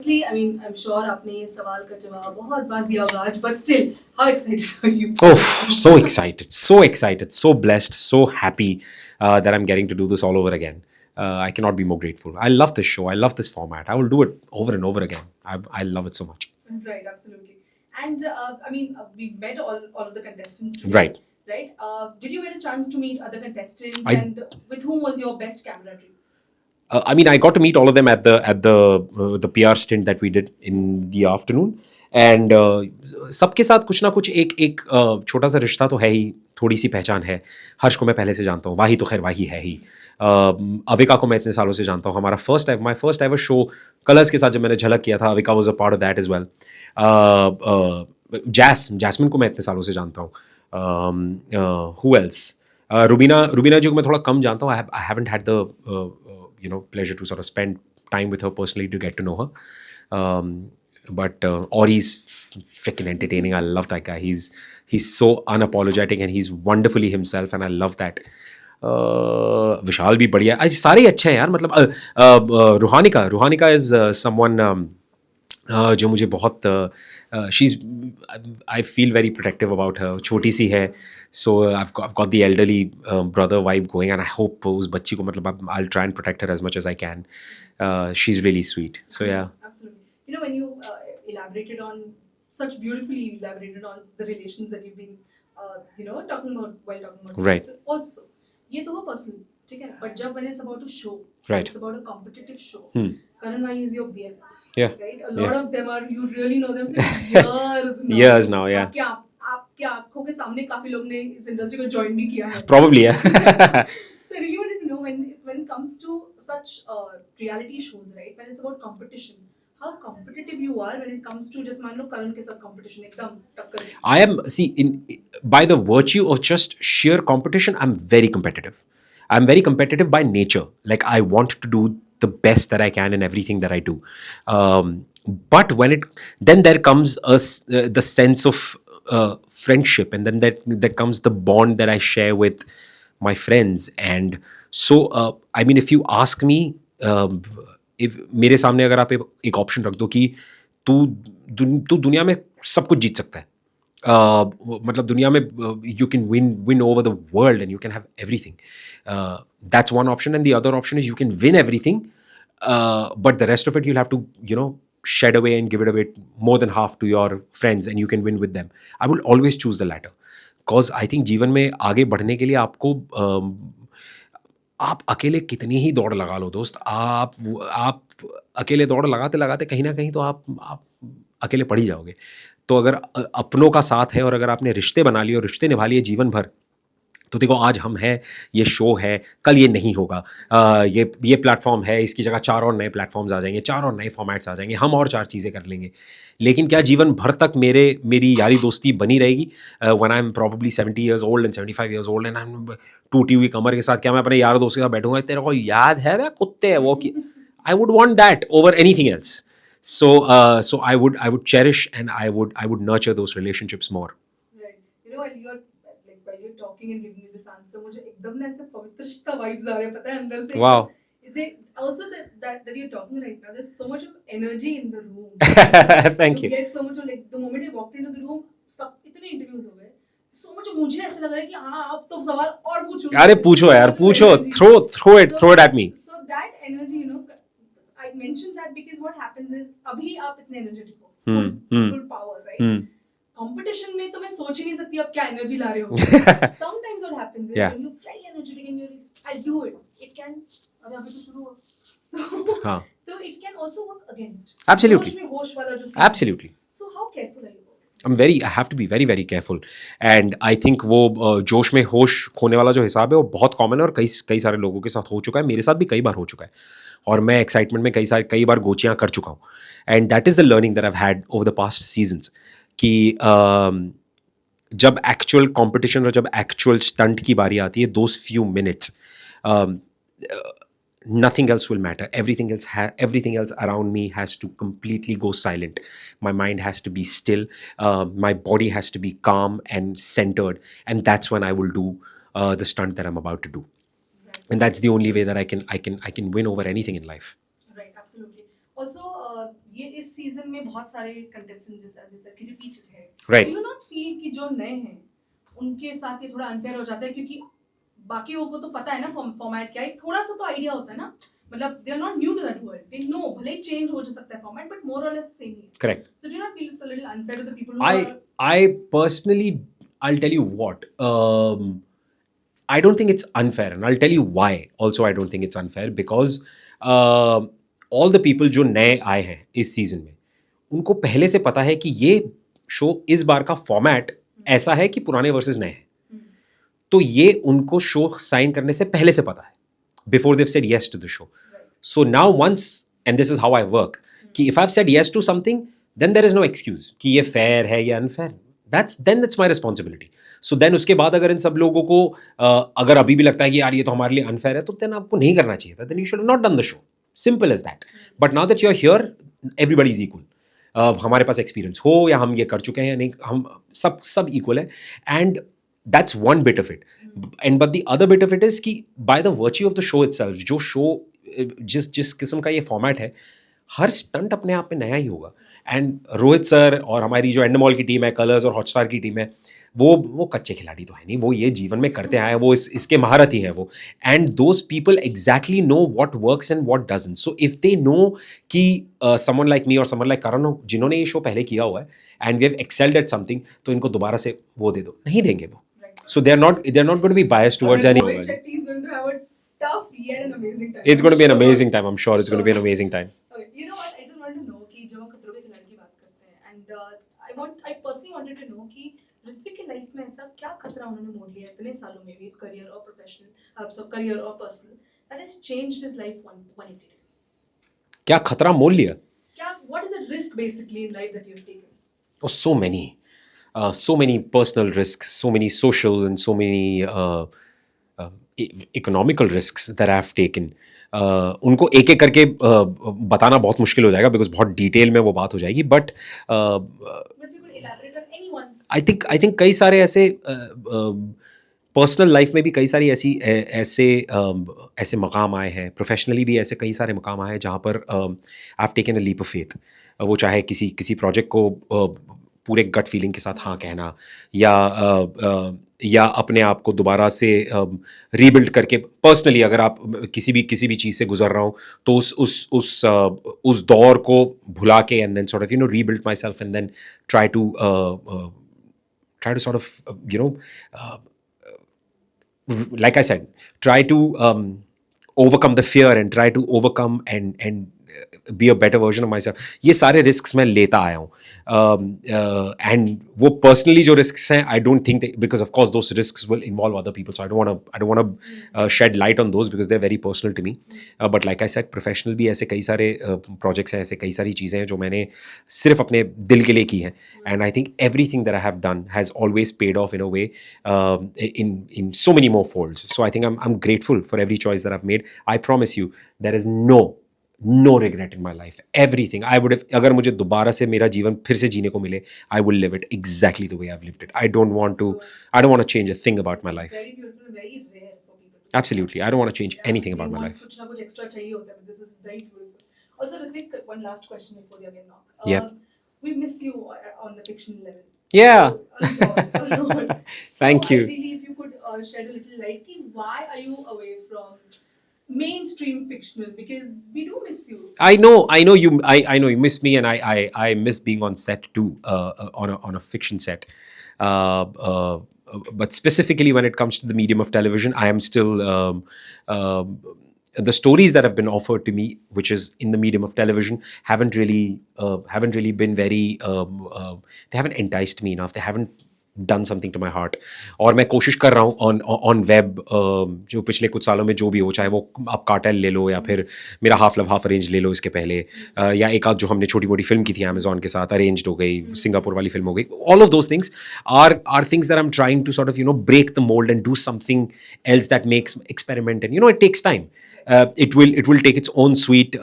Firstly, I mean, I'm sure आपने ये सवाल का जवाब बहुत बार दिया होगा आज, but still, how excited are you? Oh, so excited, so blessed, so happy that I'm getting to do this all over again. I cannot be more grateful. I love this show. I love this format. I will do it over and over again. I love it so much. Right, absolutely. And I mean, we met all of the contestants today. Right. Right. Did you get a chance to meet other contestants, I- and with whom was your best camera trip? I mean, I got to meet all of them at the PR stint that we did in the afternoon, and सबके साथ कुछ ना कुछ एक छोटा सा रिश्ता तो है ही, थोड़ी सी पहचान है. हर्ष को मैं पहले से जानता हूँ, वाही तो खैर वाही है ही. अविका को मैं इतने सालों से जानता हूँ. हमारा my first ever show Colors के साथ जब मैंने झलक किया था, Avika was a part of that as well. Jasmin को मैं इतने सालों से जानता हूँ. Who else? रुबीना जी को मैं थोड़ा कम जानता हूँ. I haven't had the pleasure to sort of spend time with her personally to get to know her. But Ori's freaking entertaining. I love that guy. He's so unapologetic and he's wonderfully himself, and I love that. विशाल भी बढ़िया. आज सारे अच्छे हैं यार. मतलब Ruhanika is someone जो मुझे बहुत I feel very protective about her. छोटी सी है, सो I've got the elderly brother vibe going, and I hope उस बच्ची को मतलब I'll try and protect her as much as I can. She's really sweet. So yeah. Absolutely. You know, when you beautifully elaborated on the relations that you've been, talking about. Right. People. Also, ये तो वो personal, ठीक है? But जब when it's about a show, Right. it's about a competitive show. Hmm. Karan is your BFF. Yeah. Right. A lot of them are. You really know them since years now. Years now, yeah. आपके आंखों के सामने काफी लोग ने इस industry को join भी किया है. Probably, yeah. So I really wanted to know when it comes to such reality shows, right? When it's about competition, how competitive you are when it comes to just मान लो करण के साथ competition एकदम टक्कर. I am, by the virtue of just sheer competition, I'm very competitive. I'm very competitive by nature. Like, I want to do the best that I can in everything that I do. But then there comes the sense of friendship, and then there comes the bond that I share with my friends. And so, I mean, if you ask me, if मेरे सामने अगर आप एक option रख दो कि तू दुनिया में सब कुछ जीत सकता है, मतलब दुनिया में you can win over the world and you can have everything. That's one option, and the other option is you can win everything, but the rest of it you'll have to shed away and give it away more than half to your friends, and you can win with them. I will always choose the latter, because I think जीवन में आगे बढ़ने के लिए आपको आप अकेले कितनी ही दौड़ लगा लो दोस्त, आप अकेले दौड़ लगाते लगाते कहीं ना कहीं तो आप अकेले पड़ ही जाओगे. तो अगर अपनों का साथ है और अगर आपने रिश्ते बना लिए और रिश्ते निभा लिए जीवन भर, तो देखो आज हम हैं, ये शो है, कल ये नहीं होगा. ये प्लेटफॉर्म है, इसकी जगह 4 और नए प्लेटफॉर्म्स आ जाएंगे, 4 और नए फॉर्मेट्स आ जाएंगे, हम और 4 चीज़ें कर लेंगे. लेकिन क्या जीवन भर तक मेरी यारी दोस्ती बनी रहेगी? One I am probably 70 years old and 75 years old, and I am टूटी हुई कमर के साथ, क्या मैं अपने यार दोस्त के साथ बैठूंगा तेरे को याद है वह कुत्ते है वो की? I would want that over anything else. So I would cherish and I would nurture those relationships more. Right. You know, while you're talking and giving me this answer, मुझे एकदम ना ऐसे पवित्रता vibes आ रहे हैं, पता है अंदर से. Wow. They also that you're talking right now, there's so much of energy in the room. Thank you. Get so much of, like, the moment I walked into the room, सब इतने interviews हो गए, so much of मुझे ऐसे लग रहा है कि हाँ आप तो सवाल और पूछो. अरे पूछो यार, पूछो, throw it at me. So that energy, I mentioned that because what happens is अभी आप इतने energetic हो, full power, right? Competition में तो मैं सोच ही नहीं सकती आप क्या energy ला रहे हो. Sometimes what happens is when you're very energetic and I'll do it. It can, अरे अभी तो शुरू हो. हाँ. So it can also work against. Absolutely. जोश में होश वाला जो. Absolutely. So how careful are you? I have to be very very careful, and I think वो जोश में होश खोने वाला जो हिसाब है वो बहुत कॉमन है और कई सारे लोगों के साथ हो चुका है. मेरे साथ भी कई बार हो चुका है और मैं एक्साइटमेंट में कई बार गोचियाँ कर चुका हूँ. And that is the learning that I had over the past seasons कि जब एक्चुअल कॉम्पिटिशन और जब एक्चुअल स्टंट की बारी आती है, those few minutes, nothing else will matter. Everything else around me has to completely go silent. My mind has to be still. My body has to be calm and centered, and that's when I will do the stunt that I'm about to do. Right. And that's the only way that I can win over anything in life. Right, absolutely. Also, ये इस season में बहुत सारे contestants जैसे कि repeated है. Right. Do you not feel कि जो नए हैं उनके साथ ये थोड़ा अनफेयर हो जाता है क्योंकि बाकी को तो पता है ना फॉर्मेट क्या है, थोड़ा सा तो आइडिया होता है ना, मतलब they are not new to that world, they know भले ही चेंज हो सकता है फॉर्मेट बट मोर और लेस सेम ही है. Correct. So do you not feel it's a little unfair to the people who are I personally, I'll tell you what. I don't think it's unfair, and I'll tell you why. Also, I don't think it's unfair because all the people जो नए आए हैं इस season में, उनको पहले से पता है कि ये शो इस बार का फॉर्मेट ऐसा है कि पुराने वर्सेस नए हैं. तो ये उनको शो साइन करने से पहले से पता है, before Dev said yes to the show. So now once, and this is how I work, कि if I have said yes to something, then there is no excuse कि ये फेयर है या unfair. That's my responsibility. So then उसके बाद अगर इन सब लोगों को अगर अभी भी लगता है कि यार ये तो हमारे लिए अनफेयर है, तो देन आपको नहीं करना चाहिए था. Then you should not done the show. Simple as that. But now that you are here, everybody is equal. हमारे पास एक्सपीरियंस हो या हम ये कर चुके हैं या नहीं, हम सब इक्वल है. And that's one bit of it. And but the other bit of it is कि by the virtue of the show itself, जो शो जिस किस्म का ये फॉर्मेट है, हर स्टंट अपने आप में नया ही होगा. एंड रोहित सर और हमारी जो एंडमॉल की टीम है, कलर्स और हॉटस्टार की टीम है, वो कच्चे खिलाड़ी तो है नहीं, वो ये जीवन में करते आए हैं, वो इसके महारत ही है वो. And those people exactly know what works and what doesn't. So if they know कि समवन लाइक मी और समवन लाइक करण, जिन्होंने ये शो पहले किया हुआ है and we have excelled at something, तो इनको दोबारा से वो दे दो, नहीं देंगे वो. So they're not going to be biased towards anyone. Rohit Shetty is going to have a tough yet an amazing time. It's going to be an amazing time. I'm sure it's going to be an amazing time. Okay, you know what? I just want to know कि जब हम खतरों के खिलाड़ी की बात करते हैं, and I personally wanted to know कि ऋत्विक की लाइफ में ऐसा क्या खतरा उन्होंने मोड़ लिया इतने सालों में भी, career or professional, career or personal, that has changed his life 180. क्या खतरा मोल लिया? क्या? What is the risk basically in life that you've taken? Oh, so many. So many personal risks, so many social and so many economical risks that I have taken. उनको एक एक करके बताना बहुत मुश्किल हो जाएगा बिकॉज बहुत डिटेल में वो बात हो जाएगी. But But if you could elaborate on any one. I think कई सारे ऐसे पर्सनल लाइफ में भी कई सारी ऐसे मकाम आए हैं, प्रोफेशनली भी ऐसे कई सारे मकाम आए हैं जहाँ पर I have taken a leap of faith. वो चाहे किसी प्रोजेक्ट को पूरे गट फीलिंग के साथ हाँ कहना, या अपने आप को दोबारा से रीबिल्ड करके पर्सनली, अगर आप किसी भी चीज़ से गुजर रहा हूँ तो उस दौर को भुला के and then sort of rebuild myself and then try to sort of like I said, try to overcome the fear and try to overcome and be a better version of myself. ये सारे risks मैं लेता आया हूँ. And वो personally जो risks हैं, I don't think that, because of course those risks will involve other people, so I don't want to shed light on those because they're very personal to me. But like I said, professional भी ऐसे कई सारे projects हैं, ऐसे कई सारी चीज़ें हैं जो मैंने सिर्फ अपने दिल के लिए की हैं. And I think everything that I have done has always paid off in a way, in so many more folds. So I think I'm grateful for every choice that I've made. I promise you, there is no regret in my life. Everything I would have, अगर मुझे दोबारा से मेरा जीवन फिर से जीने को मिले, I will live it exactly the way I've lived it. I don't want to change a thing about my life. Very beautiful, very rare for people to say. Absolutely, I don't want to change anything about my life. कुछ ना कुछ extra चाहिए होता है, but this is very beautiful. Also, Hrithik, one last question before you again knock. Yeah. We miss you on the fictional level. Yeah. A lot. Thank you. Really, if you could shed a little light, why are you away from mainstream fictional? Because we do miss you. I know you miss me, and I miss being on set too, on a fiction set. But specifically when it comes to the medium of television, I am still the stories that have been offered to me, which is in the medium of television, haven't really been very. They haven't enticed me enough. They haven't done something to my heart. और मैं कोशिश कर रहा हूँ on web, जो पिछले कुछ सालों में जो भी हो, चाहे वो आप कार्टेल ले लो या फिर मेरा हाफ लव हाफ अरेंज ले लो इसके पहले, या एक आध जो हमने छोटी मोटी फिल्म की थी अमेजोन के साथ, अरेंज्ड हो गई, सिंगापुर वाली फिल्म हो गई. All of those things are things that I'm trying to sort of break the mold and do something else that makes experiment, and it takes time. It will take its own sweet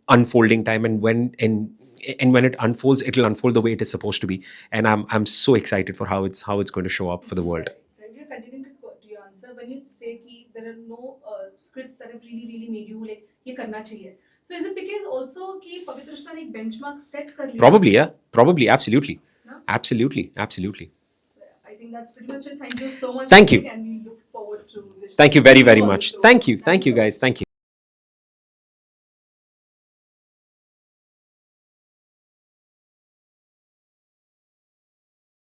unfolding time, and when it unfolds, it'll unfold the way it is supposed to be, and I'm so excited for how it's going to show up for the world. And you're continuing to your answer when you say कि there are no scripts that have really made you like ये करना चाहिए. So is it because also कि पवित्र रिश्ता ने एक benchmark set कर लिया? Probably, yeah. Probably, absolutely. No? Absolutely. So I think that's pretty much it. Thank you so much. Thank you. And we look forward to this. Thank you very much. Thank you, guys. Thank you.